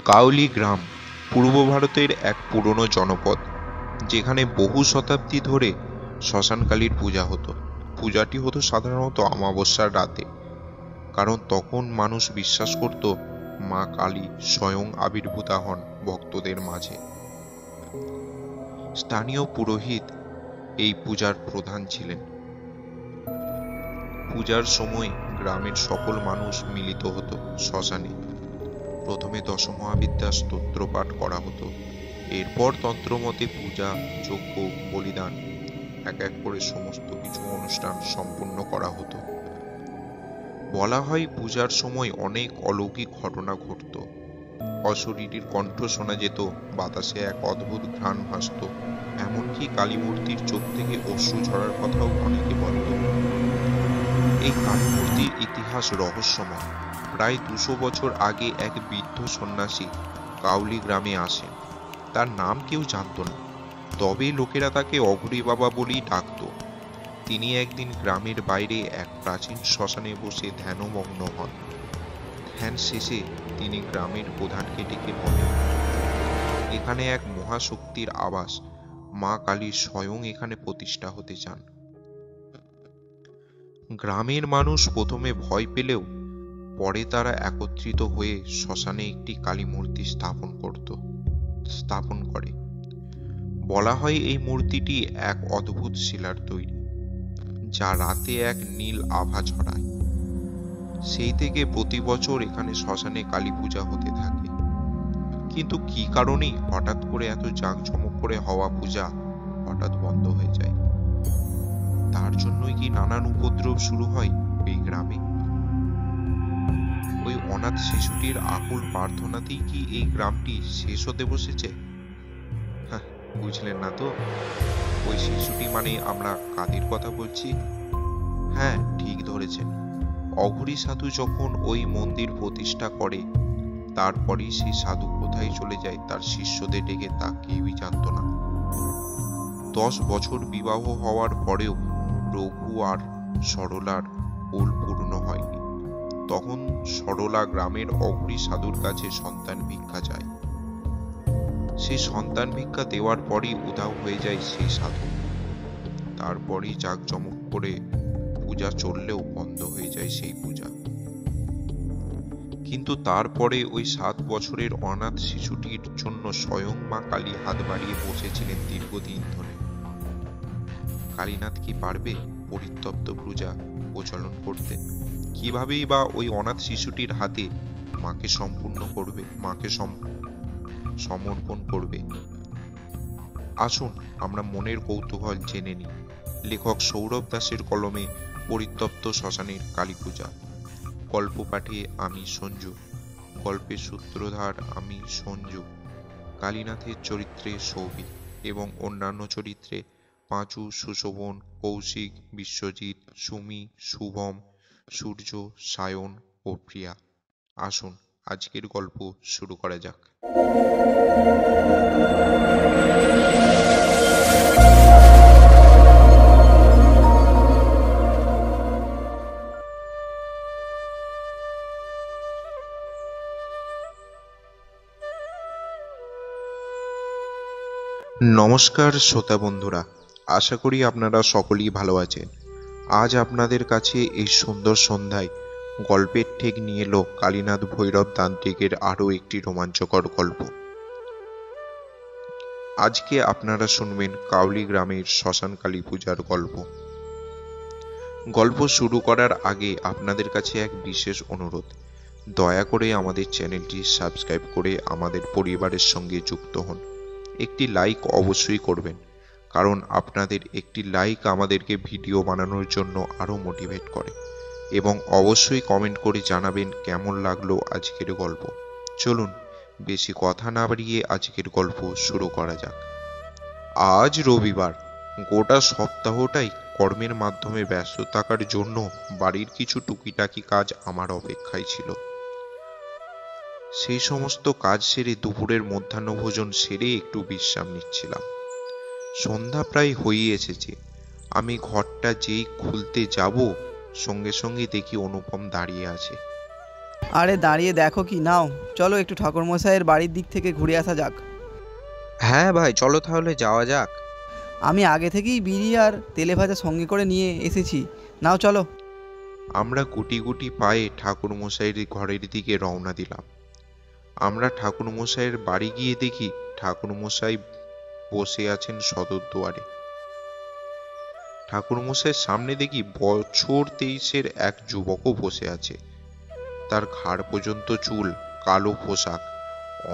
কাউলি গ্রাম পূর্ব ভারতের এক পুরনো জনপদ, যেখানে বহু শতাব্দী ধরে শ্মশানকালীর পূজা হতো। পূজাটি হতো সাধারণত অমাবস্যার রাতে, কারণ তখন মানুষ বিশ্বাস করত মা কালী স্বয়ং আবির্ভূতা হন ভক্তদের মাঝে। স্থানীয় পুরোহিত এই পূজার প্রধান ছিলেন। পূজার সময় গ্রামের সকল মানুষ মিলিত হতো শ্মশানে। প্রথমে দশমহাবিদ্যা স্তোত্র পাঠ করা হতো, এরপর তন্ত্রমতে পূজা, যজ্ঞ, বলিদান এক এক করে সমস্ত কিছু অনুষ্ঠান সম্পূর্ণ করা হতো। বলা হয় পূজার সময় অনেক অলৌকিক ঘটনা ঘটত। অশরীরীর কণ্ঠ শোনা যেত, বাতাসে এক অদ্ভুত ঘ্রাণ ভাসত, এমনকি কালী মূর্তির চোখ থেকে অশ্রু ঝরার কথাও অনেকে বলত। এই কালী মূর্তির ইতিহাস রহস্যময়। প্রায় 200 বছর আগে এক বৃদ্ধ সন্ন্যাসী কাউলি গ্রামে আসেন। তার নাম কেউ জানত না, তবে লোকেরা তাকে অঘরী বাবা বলেই ডাকত। তিনি একদিন গ্রামের বাইরে এক প্রাচীন শ্মশানে বসে ধ্যানমগ্ন হন। ধ্যান শেষে তিনি গ্রামের প্রধানকে ডেকে বলেন, এখানে এক মহাশক্তির আবাস, মা কালী স্বয়ং এখানে প্রতিষ্ঠা হতে চান। গ্রামের মানুষ প্রথমে ভয় পেলেও পরে তারা একত্রিত হয়ে শ্মশানে একটি কালী মূর্তি স্থাপন করে। বলা হয় এই মূর্তিটি এক অদ্ভুত শিলার তৈরি, যা রাতে এক নীল আভা ছড়ায়। সেই থেকে প্রতি বছর এখানে শ্মশানে কালী পূজা হতে থাকে। কিন্তু কি কারণে হঠাৎ করে এত জাঁকজমক করে হওয়া পূজা হঠাৎ বন্ধ হয়ে যায়? তার জন্যই কি নানান উপদ্রব শুরু হয় এই গ্রামে? ওই অনাথ শিশুটির আকুল প্রার্থনাতেই কি এই গ্রামটি শেষ হতে বসেছে? বুঝলেন না তো? ওই শিশুটি মানে আমরা কাদের কথা বলছি? হ্যাঁ, ঠিক ধরেছেন। অঘরী সাধু যখন ওই মন্দির প্রতিষ্ঠা করে, তারপরই সেই সাধু কোথায় চলে যায় তার শিষ্যদের ডেকে তা কেউই জানত না। 10 বছর বিবাহ হওয়ার পরেও রঘু আর সরলার কুল পূর্ণ হয়নি। তখন সরলা গ্রামের অঘরী সাধুর কাছে সন্তান ভিক্ষা চায়। সেই সন্তান ভিক্ষা দেওয়ার পরই উধাও হয়ে যায় সেই সাধু। তারপরই জাঁকজমক করে পূজা চললেও বন্ধ হয়ে যায় সেই পূজা। কিন্তু তারপরে ওই 7 বছরের অনাথ শিশুটির জন্য স্বয়ং মা কালী হাত বাড়িয়ে বসেছিলেন দীর্ঘদিন ধরে। কালীনাথ কি পারবে পরিত্যক্ত পূজা প্রচলন করতে? কিভাবেই বা ওই অনাথ শিশুটির হাতে মাকে সমর্পণ করবে? আসুন আমরা মনের কৌতূহল জেনে নিই লেখক সৌরভ দাসের কলমে পরিত্যক্ত শ্মশানের কালী পূজা। গল্প পাঠে আমি সঞ্জু, গল্পের সূত্রধার আমি সঞ্জু, কালীনাথের চরিত্রে সৌভিক এবং অন্যান্য চরিত্রে পাঁচু, সুশোভন, কৌশিক, বিশ্বজিৎ, সুমি, শুভম, সূর্য, সায়ন ও প্রিয়া। আসুন আজকের গল্প শুরু করা যাক। নমস্কার শ্রোতা বন্ধুরা, আশা করি আপনারা সকলেই ভালো আছেন। আজ আপনাদের কাছে এই সুন্দর সন্ধ্যায় গল্পের ঠেক নিয়ে এলো কালীনাথ ভৈরব তান্ত্রিকের আরও একটি রোমাঞ্চকর গল্প। আজকে আপনারা শুনবেন কাউলি গ্রামের শ্মশান কালী পূজার গল্প। গল্প শুরু করার আগে আপনাদের কাছে এক বিশেষ অনুরোধ, দয়া করে আমাদের চ্যানেলটি সাবস্ক্রাইব করে আমাদের পরিবারের সঙ্গে যুক্ত হন। একটি লাইক অবশ্যই করবেন, কারণ আপনাদের একটি লাইক আমাদেরকে ভিডিও বানানোর জন্য আরও মোটিভেট করে, এবং অবশ্যই কমেন্ট করে জানাবেন কেমন লাগলো আজকের গল্প। চলুন বেশি কথা না বাড়িয়ে আজকের গল্প শুরু করা যাক। আজ রবিবার। গোটা সপ্তাহটাই কর্মের মাধ্যমে ব্যস্ত থাকার জন্য বাড়ির কিছু টুকিটাকি কাজ আমার অপেক্ষায় ছিল। সেই সমস্ত কাজ সেরে দুপুরের মধ্যাহ্নভোজন সেরে একটু বিশ্রাম নিচ্ছিলাম। সন্ধ্যা প্রায় হয়ে এসেছে। আমি ঘরটা যেই খুলতে যাব, সঙ্গে সঙ্গে দেখি অনুপম দাঁড়িয়ে আছে। আরে দাঁড়িয়ে দেখো কি, নাও চলো একটু ঠাকুরমশাইয়ের বাড়ির দিক থেকে ঘুরে আসা যাক। হ্যাঁ ভাই, চলো তাহলে যাওয়া যাক। আমি আগে থেকেই বিড়ি আর তেলে ভাজা সঙ্গে করে নিয়ে এসেছি, নাও চলো। আমরা গুটি গুটি পায়ে ঠাকুরমশাইয়ের ঘরের দিকে রওনা দিলাম। আমরা ঠাকুরমশাইয়ের বাড়ি গিয়ে দেখি ঠাকুরমশাই বসে আছেন সদর দুয়ারে। ঠাকুরমশাইয়ের সামনে দেখি বছর 23-এর এক যুবকও বসে আছে। তার ঘাড় পর্যন্ত চুল, কালো পোশাক,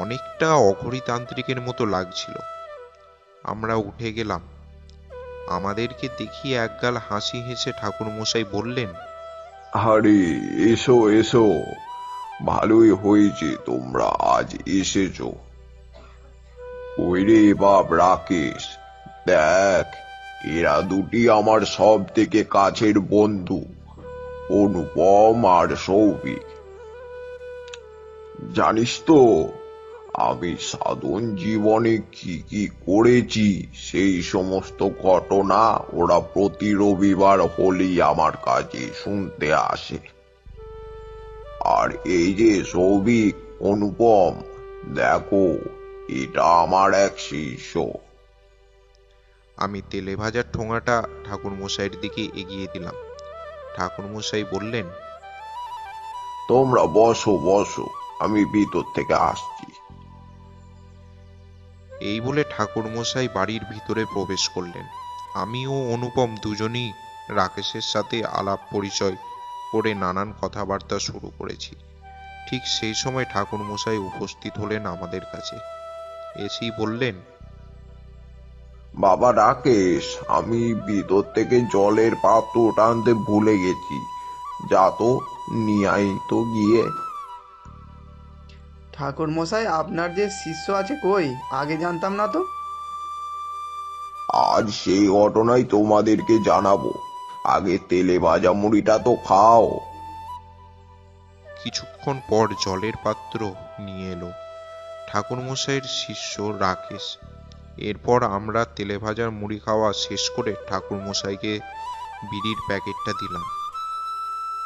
অনেকটা অঘরীতান্ত্রিকের মতো লাগছিল। আমরা উঠে গেলাম। আমাদেরকে দেখিয়ে একগাল হাসি হেসে ঠাকুরমশাই বললেন, আরে, এসো এসো, ভালোই হয়েছে তোমরা আজ এসেছো। ওইরে বাপ রাকেশ, দেখ, এরা দুটি আমার সব থেকে কাছের বন্ধু, অনুপম আর সৌভিক। জানিস তো আমি সাধন জীবনে কি কি করেছি, সেই সমস্ত ঘটনা ওরা প্রতি রবিবার হলেই আমার কাছে শুনতে আসে। আর এই যে সৌভিক, অনুপম, দেখো, এটা আমার এক শিষ্য। আমি তেলে ভাজার ঠোঙাটা ঠাকুরমশাইয়ের দিকে এগিয়ে দিলাম। ঠাকুরমশাই বললেন, তোমরা বসো বসো, আমি ভিতর থেকে আসছি। এই বলে ঠাকুরমশাই বাড়ির ভিতরে প্রবেশ করলেন। আমি ও অনুপম দুজনেই রাকেশের সাথে আলাপ পরিচয় করে নানান কথাবার্তা শুরু করেছি। ঠিক সেই সময় ঠাকুরমশাই উপস্থিত হলেন আমাদের কাছে। এসেই বললেন, বাবা রাকেশ, আমি ভিতর থেকে জলের পাত্রটা আনতে ভুলে গেছি, যা তো নিয়ে আই তো গিয়ে। ঠাকুরমশাই, আপনার যে শিষ্য আছে কই? আগে জানতাম না তো। আজ সেই ঘটনাই তোমাদেরকে জানাবো, আগে তেলে ভাজা মুড়িটা তো খাও। কিছুক্ষণ পর জলের পাত্র নিয়ে এলো ঠাকুরমশাইয়ের শিষ্য রাকেশ। এরপর আমরা তেলে ভাজার মুড়ি খাওয়া শেষ করে ঠাকুরমশাইকে বিড়ির প্যাকেটটা দিলাম।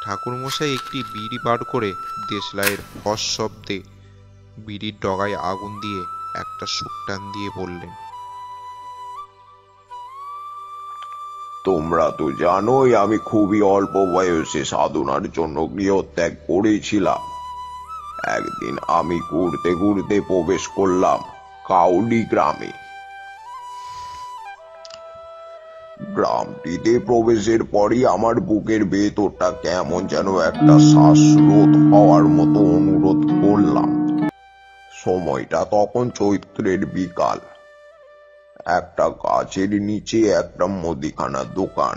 ঠাকুরমশাই একটি বিড়ি বার করে দেশলাইয়ের ফস শব্দে বিড়ির ডগায় আগুন দিয়ে একটা শুকটান দিয়ে বললেন, তোমরা তো জানোই আমি খুবই অল্প বয়সে সাধনার জন্য গৃহত্যাগ করেছিলাম। একদিন আমি ঘুরতে ঘুরতে প্রবেশ করলাম কাউলি গ্রামে। গ্রামটিতে প্রবেশের পরই আমার বুকের ভেতরটা কেমন যেন একটা শ্বাসরোধ হওয়ার মতো অনুরোধ করলাম। সময়টা তখন চৈত্রের বিকাল। একটা গাছের নিচে একটা মুদিখানা দোকান।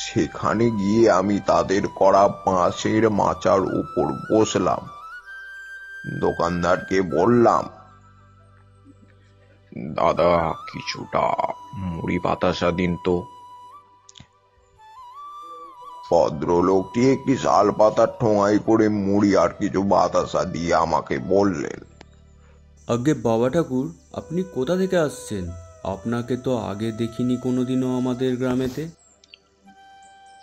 সেখানে গিয়ে আমি তাদের করা বাঁশের মাচার উপর বসলাম। দোকানদারকে বললাম, দাদা, কিছুটা মুড়ি বাতাসা দিন তো। ভদ্রলোকটি একটি শাল পাতার ঠোঙায় করে মুড়ি আর কিছু বাতাসা দিয়ে আমাকে বললেন, আগে বাবা ঠাকুর, আপনি কোথা থেকে আসছেন? আপনাকে তো আগে দেখিনি কোনোদিনও আমাদের গ্রামেতে।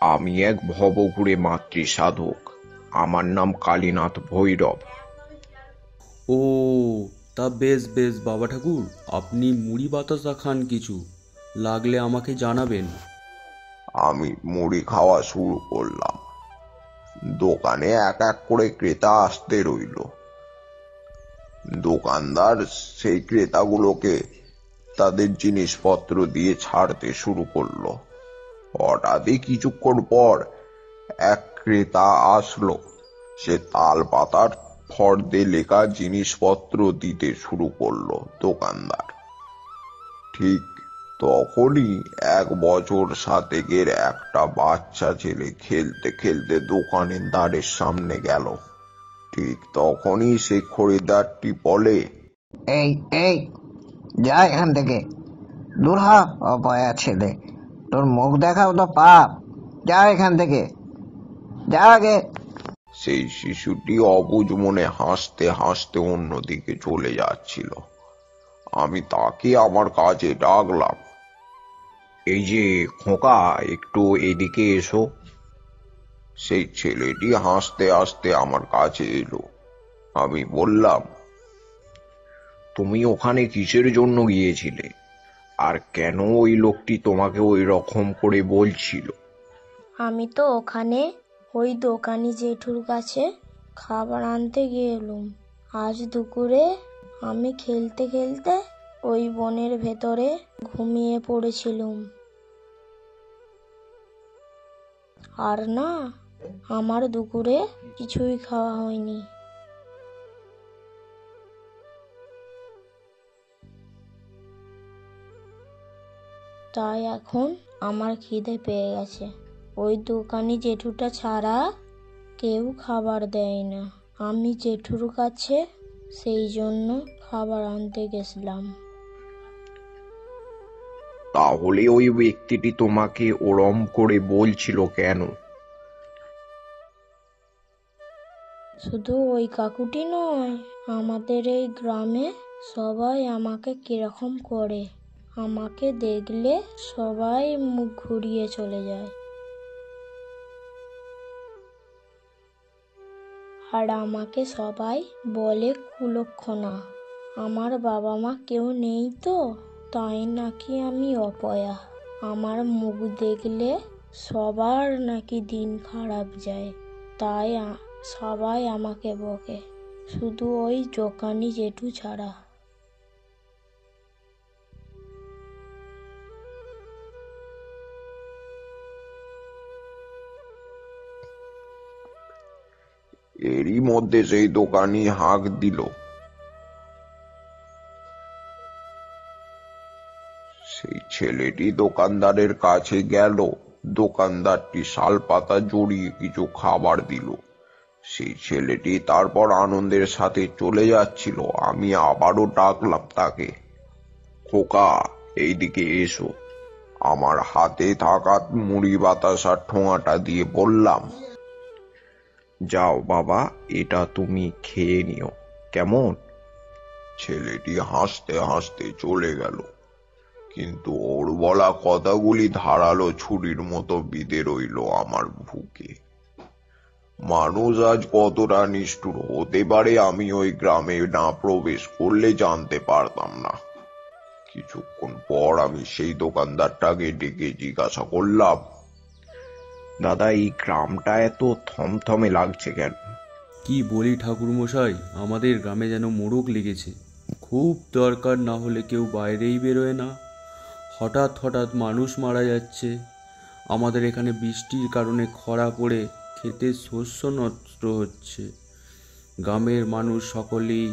আমি এক ভবঘুরে মাতৃ সাধক, আমার নাম কালীনাথ ভৈরব। ও, তা বেশ বেশ বাবা ঠাকুর, আপনি মুড়ি বাতাসা খান, কিছু লাগলে আমাকে জানাবেন। আমি মুড়ি খাওয়া শুরু করলাম। দোকানে এক এক করে ক্রেতা আসতে রইল। দোকানদার সেই ক্রেতাগুলোকে তাদের জিনিসপত্র দিয়ে ছাড়তে শুরু করলো। হঠাৎই কিছুক্ষণ পর এক ক্রেতা আসলো। সে তাল পাতার ফর্দে লেখা জিনিসপত্র দিতে শুরু করলো দোকানদার। ঠিক তখনই 1 বছর 7-এর একটা বাচ্চা ছেলে খেলতে খেলতে দোকানের দ্বারের সামনে গেল। ঠিক তখনই সে খরিদ্দারটি বলে, এই এই, যা এখান থেকে, দূর হ অপয়া ছেলে, তোর মুখ দেখাও তো পাপ, যা এখান থেকে, যা আগে। সেই শিশুটি অবুঝ মনে হাসতে হাসতে অন্যদিকে চলে যাচ্ছিল। আমি তাকে আমার কাছে ডাকলাম, এই যে খোকা, একটু এদিকে এসো। সেই ছেলেটি হাসতে হাসতে আমার কাছে এলো। আমি বললাম, তুমি ওখানে কিসের জন্য গিয়েছিলে, আর কেন ওই লোকটি তোমাকে ওই রকম করে বলছিল? আমি তো ওখানে ওই দোকানি জেঠুর কাছে খাবার আনতে গেলুম। আজ দুপুরে আমি খেলতে খেলতে ওই বনের ভেতরে ঘুমিয়ে পড়েছিলুম। আর না, আমার দুপুরে কিছুই খাওয়া হয়নি। তাই এখন আমার খিদে পেয়ে গেছে। ওই দোকানি জেঠুটা ছাড়া কেউ খাবার দেয় না। আমি জেঠুর কাছে সেই জন্য খাবার আনতে গেছিলাম। তাহলে ওই ব্যক্তিটি তোমাকে ওরম করে বলছিল কেন? শুধু ওই কাকুটি নয়, আমাদের এই গ্রামে সবাই আমাকে কিরকম করে। আমাকে দেখলে সবাই মুখ ঘুরিয়ে চলে যায়, আর আমাকে সবাই বলে কুলক্ষণা। আমার বাবা মা কেউ নেই তো, তাই নাকি আমি অপয়া। আমার মুখ দেখলে সবার নাকি দিন খারাপ যায়, তাই সবাই আমাকে বকে, শুধু ওই দোকানি জেঠু ছাড়া। এরই মধ্যে সেই দোকানি হাঁক দিল। সেই ছেলেটি দোকানদারের কাছে গেল। দোকানদারটি শালপাতা জড়িয়ে কিছু খাবার দিল। সেই ছেলেটি তারপর আনন্দের সাথে চলে যাচ্ছিল। আমি আবারও ডাকলাম তাকে, খোকা, এইদিকে এসো। আমার হাতে থাকা মুড়ি বাতাসার ঠোঙাটা দিয়ে বললাম, যাও বাবা, এটা তুমি খেয়ে নিও, কেমন? ছেলেটি হাসতে হাসতে চলে গেল, কিন্তু ওর বলা কথাগুলি ধারালো ছুরির মতো বিঁধে রইল আমার বুকে। মানুষ আজ কতটা নিষ্ঠুর হতে পারে আমি ওই গ্রামে না প্রবেশ করলে জানতে পারতাম না। কিছুক্ষণ পর আমি সেই দোকানদারটাকে ডেকে জিজ্ঞাসা করলাম, দাদা, এই গ্রামটা এত থমথমে লাগছে কেন? কি বলি ঠাকুরমশাই, আমাদের গ্রামে যেন মোড়ক লেগেছে। খুব দরকার না হলে কেউ বাইরেই বেরোয় না। হঠাৎ হঠাৎ মানুষ মারা যাচ্ছে। আমাদের এখানে বৃষ্টির কারণে খরা পড়ে ক্ষেতের শস্য নষ্ট হচ্ছে। গ্রামের মানুষ সকলেই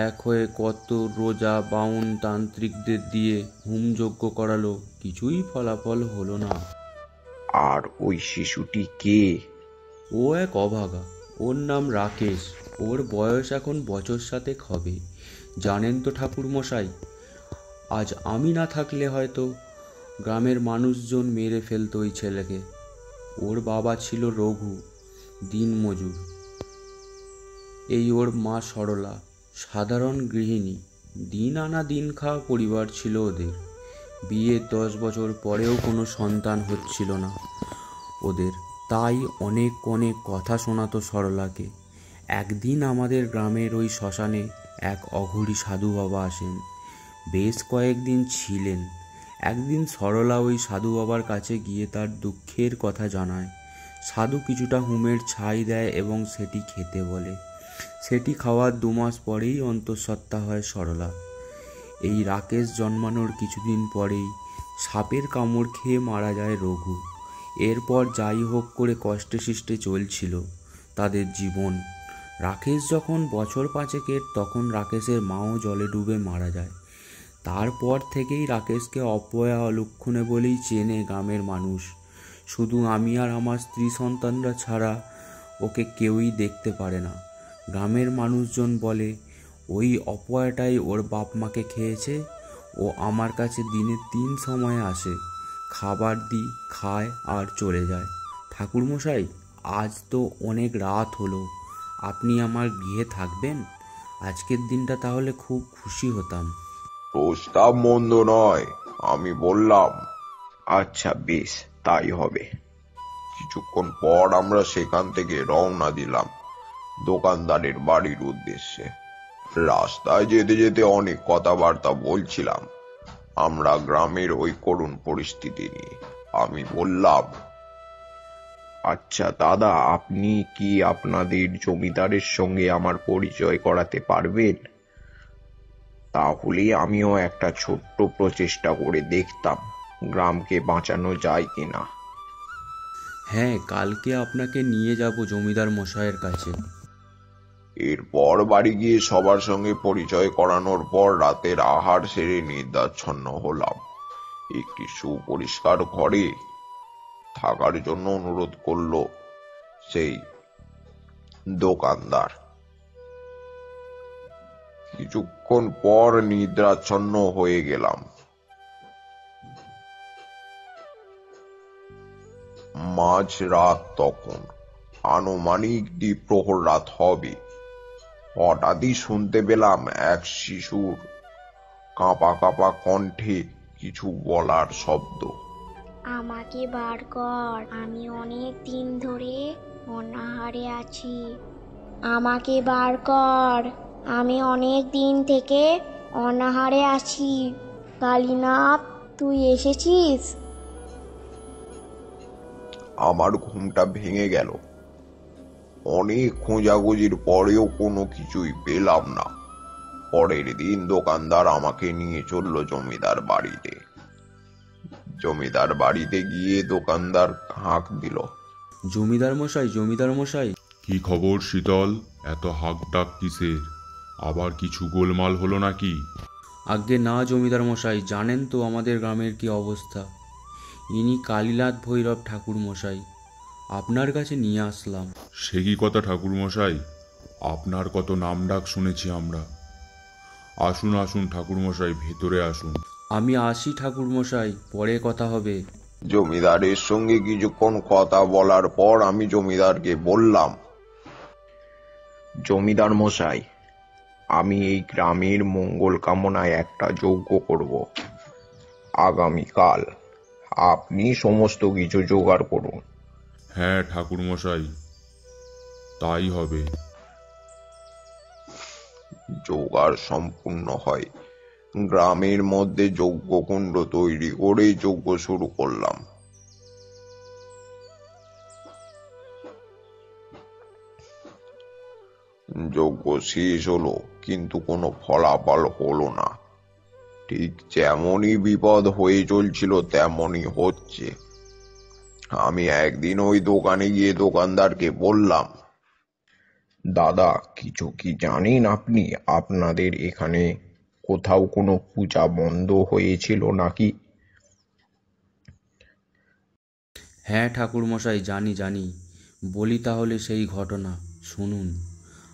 এক হয়ে কত রোজা বাউন তান্ত্রিকদের দিয়ে হোমযজ্ঞ করালো, কিছুই ফলাফল হলো না। আর ওই শিশুটি কে? ও এক অভাগা, ওর নাম রাকেশ। ওর বয়স এখন বছর 7 হবে। জানেন তো ঠাকুরমশাই, আজ আমি না থাকলে হয়তো গ্রামের মানুষজন মেরে ফেলতো ওই ছেলেকে। ওর বাবা ছিল রঘু, দিনমজুর। এই ওর মা সরলা, সাধারণ গৃহিণী। দিন আনা দিন খাওয়া পরিবার ছিল ওদের। বিয়ের 10 বছর পরেও কোনো সন্তান হচ্ছিল না ওদের। তাই অনেক অনেক কথা শোনাতো সরলাকে। একদিন আমাদের গ্রামের ওই শ্মশানে এক অঘরী সাধু বাবা আসেন। বেশ কয়েকদিন ছিলেন। একদিন সরলা ওই সাধু বাবার কাছে গিয়ে তার দুঃখের কথা জানায়। সাধু কিছুটা হুমের ছাই দেয় এবং সেটি খেতে বলে। সেটি খাওয়ার 2 মাস পরেই অন্তঃসত্ত্বা হয় সরলা। এই রাকেশ জন্মানোর কিছুদিন পরেই সাপের কামড় খেয়ে মারা যায় রঘু। এরপর যাই হোক করে কষ্টে সৃষ্টে চলছিল তাদের জীবন। রাকেশ যখন বছর 5 তখন রাকেশের মাও জলে ডুবে মারা যায়। তারপর থেকেই রাকেশকে অপয়া অলক্ষণে বলেই চেনে গ্রামের মানুষ। শুধু আমি আর আমার স্ত্রী সন্তানরা ছাড়া ওকে কেউই দেখতে পারে না। গ্রামের মানুষজন বলে ওই অপয়াটাই ওর বাপ মাকে খেয়েছে। ও আমার কাছে দিনে 3 সময় আসে, খাবার দিই, খায় আর চলে যায়। ঠাকুরমশাই, আজ তো অনেক রাত হলো, আপনি আমার গৃহে থাকবেন? আজকের দিনটা তাহলে খুব খুশি হতাম। প্রস্তাব মন্দ নয়। আমি বললাম, আচ্ছা বেশ, তাই হবে। কিছুক্ষণ পর আমরা সেখান থেকে রওনা দিলাম দোকানদারের বাড়ির উদ্দেশ্যে। রাস্তায় যেতে যেতে অনেক কথাবার্তা বলছিলাম আমরা গ্রামের ওই করুণ পরিস্থিতি নিয়ে। আমি বললাম, আচ্ছা দাদা, আপনি কি আপনাদের জমিদারের সঙ্গে আমার পরিচয় করাতে পারবেন? তাহলে আমিও একটা ছোট্ট প্রচেষ্টা করে দেখতাম গ্রামকে বাঁচানো যায় কিনা। হ্যাঁ, কালকে আপনাকে নিয়ে যাব জমিদার মশাইয়ের কাছে। এরপর বাড়ি গিয়ে সবার সঙ্গে পরিচয় করানোর পর রাতের আহার সেরে নিদ্রাচ্ছন্ন হলাম। একটি সুপরিষ্কার ঘরে থাকার জন্য অনুরোধ করলো সেই দোকানদার। কিছুক্ষণ পর নিদ্রাচ্ছন্ন হয়ে গেলাম। মাঝ রাত তখন, আনুমানিক দ্বিপ্রহর রাত হবে। হঠাৎই শুনতে পেলাম এক শিশুর কাঁপা কাঁপা কণ্ঠে কিছু বলার শব্দ। আমাকে বার কর, আমি অনেক দিন ধরে অনাহারে আছি। আমাকে বার কর, আমি অনেক দিন থেকে অনাহারে আছি। কালীনাথ, তুই এসেছিস? আমার ঘুমটা ভেঙে গেল। অনেক খোঁজাখুঁজির পরেও কোনো কিছুই পেলাম না। পরের দিন দোকানদার আমাকে নিয়ে চলল জমিদার বাড়িতে। জমিদার বাড়িতে গিয়ে দোকানদার হাঁক দিল, জমিদার মশাই, জমিদার মশাই। কি খবর শীতল? এত হাঁকডাক কিসের? আবার কিছু গোলমাল হলো নাকি? আজ্ঞে না জমিদার মশাই, জানেন তো আমাদের গ্রামের কি অবস্থা। ইনি কালীনাথ ভৈরব ঠাকুর মশাই, আপনার কাছে নিয়ে আসলাম। সে কি কথা ঠাকুর মশাই, আপনার কত নাম ডাক শুনেছি আমরা। আসুন আসুন ঠাকুর মশাই, ভেতরে আসুন। আমি আসি ঠাকুর মশাই, পরে কথা হবে। জমিদারের সঙ্গে কিছুক্ষণ কথা বলার পর আমি জমিদারকে বললাম, জমিদার মশাই, আমি এই গ্রামের মঙ্গল কামনায় একটা যজ্ঞ করব আগামীকাল। আপনি সমস্ত কিছু জোগাড় করুন। হ্যাঁ ঠাকুর মশাই, তাই হবে। জোগাড় সম্পূর্ণ হয়। গ্রামের মধ্যে যজ্ঞকুণ্ড তৈরি করে যজ্ঞ শুরু করলাম। যজ্ঞ শেষ হলো, কিন্তু কোনো ফলাফল হলো না। ঠিক যেমনই বিপদ হয়ে চলছিল তেমনই হচ্ছে। আমি একদিন ওই দোকানে গিয়ে দোকানদারকে বললাম, দাদা, কিছু কি জানেন আপনি আপনাদের এখানে কোথাও কোনো পূজা বন্ধ হয়েছিল নাকি? হ্যাঁ ঠাকুর মশাই, জানি জানি। বলি তাহলে সেই ঘটনা শুনুন।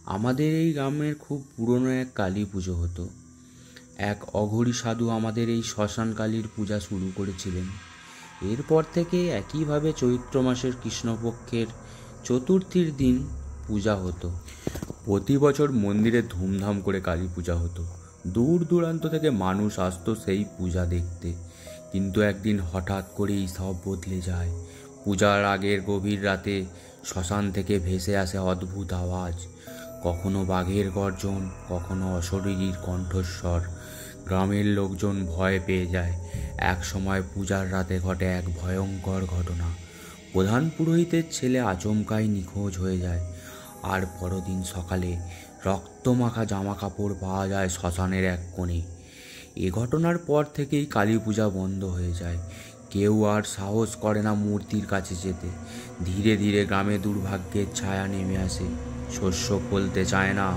আমাদের এই গ্রামের খুব পুরনো এক কালী পুজো হতো। এক অঘরী সাধু আমাদের এই শ্মশান কালীর পূজা শুরু করেছিলেন। এরপর থেকে একইভাবে চৈত্র মাসের কৃষ্ণপক্ষের চতুর্থীর দিন পূজা হতো। প্রতি বছর মন্দিরে ধুমধাম করে কালী পূজা হতো। দূর দূরান্ত থেকে মানুষ আসতো সেই পূজা দেখতে। কিন্তু একদিন হঠাৎ করেই সব বদলে যায়। পূজার আগের গভীর রাতে শ্মশান থেকে ভেসে আসে অদ্ভুত আওয়াজ। কখনো বাঘের গর্জন, কখনো অশরীরীর কণ্ঠস্বর। গ্রামের লোকজন ভয় পেয়ে যায়। এক সময় পূজার রাতে ঘটে এক ভয়ঙ্কর ঘটনা। প্রধান পুরোহিতের ছেলে আচমকাই নিখোঁজ হয়ে যায়। আর পরদিন সকালে রক্তমাখা জামা কাপড় পাওয়া যায় শ্মশানের এক কোণে। এ ঘটনার পর থেকেই কালী পূজা বন্ধ হয়ে যায়। কেউ আর সাহস করে না মূর্তির কাছে যেতে। ধীরে ধীরে গ্রামে দুর্ভাগ্যের ছায়া নেমে আসে। শস্য ফলতে চায় না,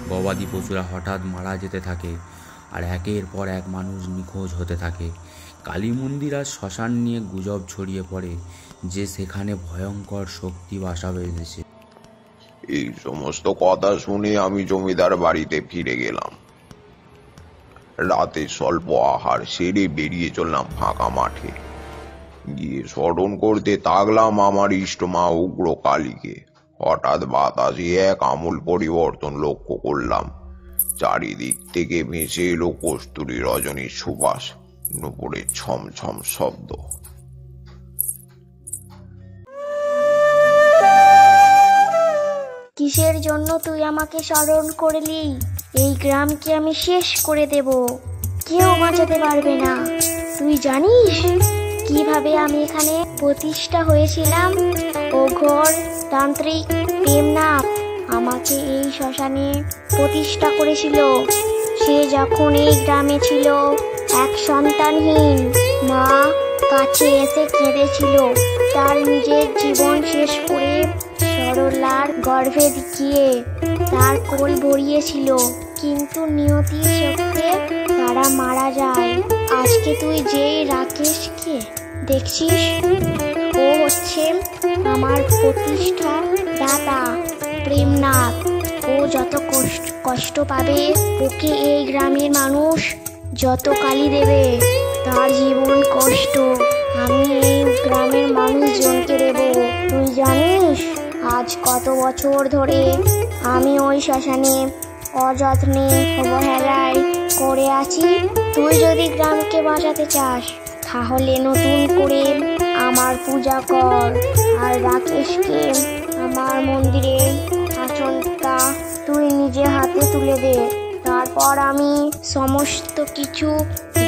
গবাদি পশুরা হঠাৎ মারা যেতে থাকে, আর একের পর এক মানুষ নিখোঁজ হতে থাকে। কালী মন্দির আর শ্মশান নিয়ে গুজব ছড়িয়ে পড়ে যে সেখানে ভয়ঙ্কর শক্তি বাসা বেঁধেছে। এই সমস্ত কথা শুনে আমি জমিদার বাড়িতে ফিরে গেলাম। রাতে স্বল্প আহার সেরে বেরিয়ে চললাম ফাঁকা মাঠে। গিয়ে স্মরণ করতে থাকলাম আমার ইষ্টমা উগ্র কালীকে। হঠাৎ বাতাসে এক আমূল পরিবর্তন লক্ষ্য করলাম। চারিদিক থেকে ভেসে এলো কস্তুরী রজনীর সুবাস, নুপুরের ছমছম শব্দ। কিসের জন্য তুই আমাকে স্মরণ করলি? এই গ্রামকে আমি শেষ করে দেব, কেউ বাঁচাতে পারবে না। তুই জানিস কিভাবে আমি এখানে প্রতিষ্ঠা হয়েছিলাম? ও ঘোর তান্ত্রিক প্রেমনাথ আমাকে এই শ্মশানে প্রতিষ্ঠা করেছিল। সে যখন এই গ্রামে ছিল এক সন্তানহীন, মা কাছে এসে কেঁদেছিল, তার নিজের জীবন শেষ করে সরলার গর্ভে গিয়ে তার কোল ভরিয়েছিল। কিন্তু নিয়তির শক্তিতে তারা মারা যায়। আজকে তুই যে রাকেশকে দেখছিস, ও হচ্ছে আমার প্রতিষ্ঠা দাতা প্রেমনাথ। ও যত কষ্ট পাবে, ওকে এই গ্রামের মানুষ যত গালি দেবে, তার জীবন কষ্ট আমি এই গ্রামের মানুষজনকে দেব। তুই জানিস আজ কত বছর ধরে আমি ওই শ্মশানে অযত্নে অবহেলায় করে আছি? তুই যদি গ্রামকে বাঁচাতে চাস, তাহলে নতুন করে আমার পূজা কর, আর রাকেশকে আমার মন্দিরে আসনটা তুই নিজে হাতে তুলে দে। তারপর আমি সমস্ত কিছু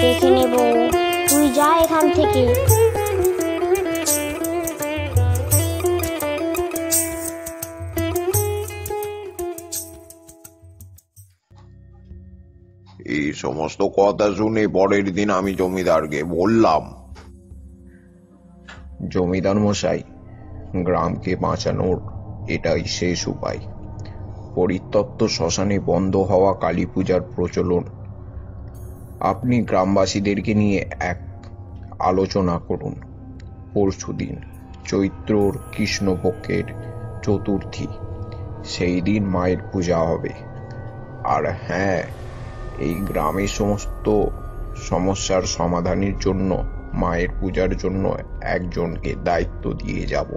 দেখে নেব। তুই যা এখান থেকে। এই সমস্ত কথা শুনে পরের দিন আমি জমিদারকে বললাম, জমিদার মশাই, গ্রামকে বাঁচানোর এটাই শেষ উপায়। পরিত্যক্ত শ্মশানে বন্ধ হওয়া কালী পূজার প্রচলন আপনি গ্রামবাসীদেরকে নিয়ে এক আলোচনা করুন। পরশুদিন চৈত্রর কৃষ্ণপক্ষের চতুর্থী, সেই দিন মায়ের পূজা হবে। আর হ্যাঁ, এই গ্রামের সমস্ত সমস্যার সমাধানের জন্য মায়ের পূজার জন্য একজনকে দায়িত্ব দিয়ে যাব।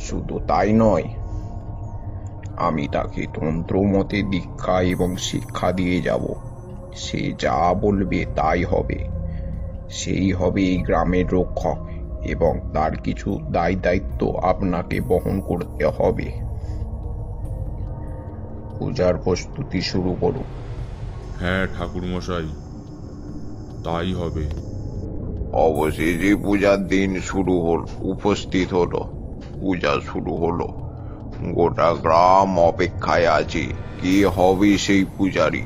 শুধু তাই নয়, আমি তাকে তন্ত্রমতে দীক্ষা এবং শিক্ষা দিয়ে যাব। সে যা বলবে তাই হবে। সেই হবে এই গ্রামের রক্ষক, এবং তার কিছু দায়িত্ব আপনাকে বহন করতে হবে। পূজার প্রস্তুতি শুরু করুন। হ্যাঁ ঠাকুরমশাই, তাই হবে। অবশেষে পূজার দিন উপস্থিত হলো। পূজা শুরু হলো। গোটা গ্রাম অপেক্ষায় আছে, কে হবে সেই পূজারী।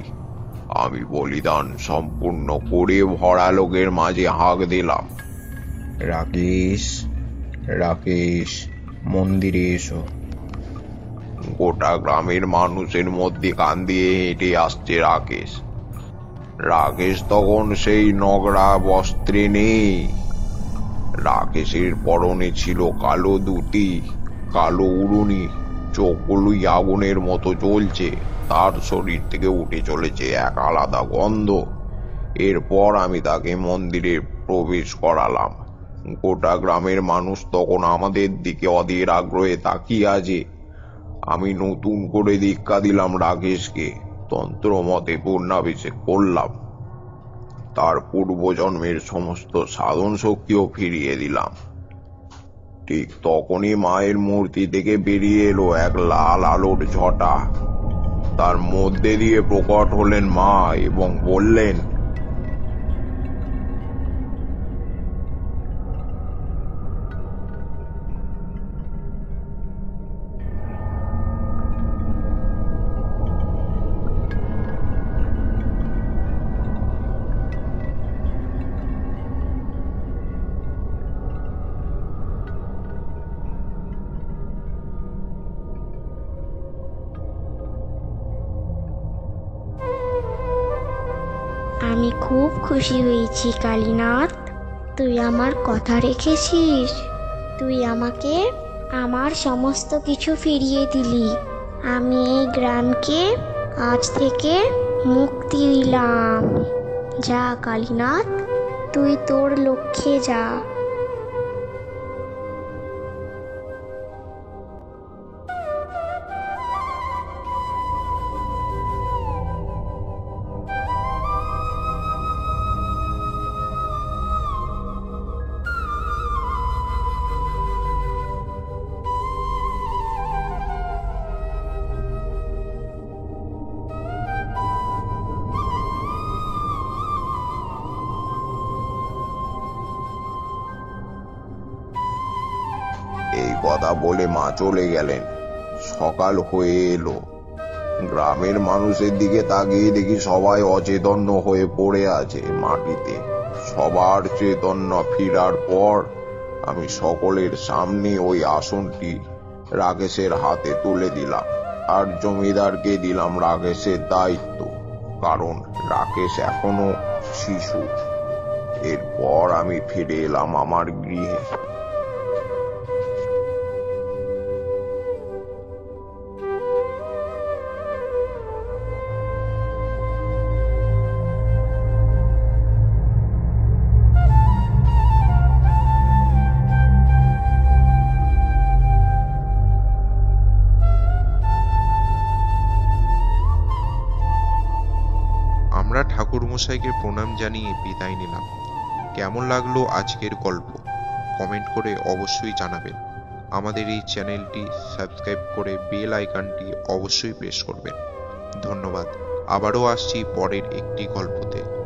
আমি বলিদান সম্পূর্ণ করে ভরা লোকের মাঝে হাঁক দিলাম, রাকেশ, রাকেশ, মন্দিরে এসো। গোটা গ্রামের মানুষের মধ্যে কান দিয়ে হেঁটে আসছে রাকেশ। রাকেশ তখন সেই নগরা বস্ত্রে নেই। রাকেশের পরনে ছিল কালো ধুতি, কালো উড়ুনি, চোখগুলোই আগুনের মতো জ্বলছে। তার শরীর থেকে উঠে চলেছে এক আলাদা গন্ধ। এরপর আমি তাকে মন্দিরে প্রবেশ করালাম। গোটা গ্রামের মানুষ তখন আমাদের দিকে অধীর আগ্রহে তাকিয়ে আছে। আমি নতুন করে দীক্ষা দিলাম রাকেশকে, তন্ত্রমতে পূর্ণাভিষেক করলাম। তার পূর্বজন্মের সমস্ত সাধন শক্তিও ফিরিয়ে দিলাম। ঠিক তখনই মায়ের মূর্তি থেকে বেরিয়ে এলো এক লাল আলোর ঝটা। তার মধ্যে দিয়ে প্রকট হলেন মা এবং বললেন, আমি খুব খুশি হয়েছি কালীনাথ, তুই আমার কথা রেখেছিস। তুই আমাকে আমার সমস্ত কিছু ফিরিয়ে দিলি। আমি এই গ্রামকে আজ থেকে মুক্তি দিলাম। যা কালীনাথ, তুই তোর লক্ষ্যে যা। কথা বলে মা চলে গেলেন। সকাল হয়ে এলো। গ্রামের মানুষের দিকে তাকিয়ে দেখি সবাই অচেতন্য হয়ে পড়ে আছে মাটিতে। সবার চৈতন্য ফিরার পর আমি সকলের সামনে ওই আসনটি রাকেশের হাতে তুলে দিলাম, আর জমিদারকে দিলাম রাকেশের দায়িত্ব, কারণ রাকেশ এখনো শিশু। এরপর আমি ফিরে এলাম আমার গৃহে। আমরা ঠাকুরমশাইকে প্রণাম জানিয়ে বিদায় নিলাম। কেমন লাগলো আজকের গল্প কমেন্ট করে অবশ্যই জানাবেন। আমাদের এই চ্যানেলটি সাবস্ক্রাইব করে বেল আইকনটি অবশ্যই প্রেস করবেন। ধন্যবাদ। আবারও আসছি পরের একটি গল্পতে।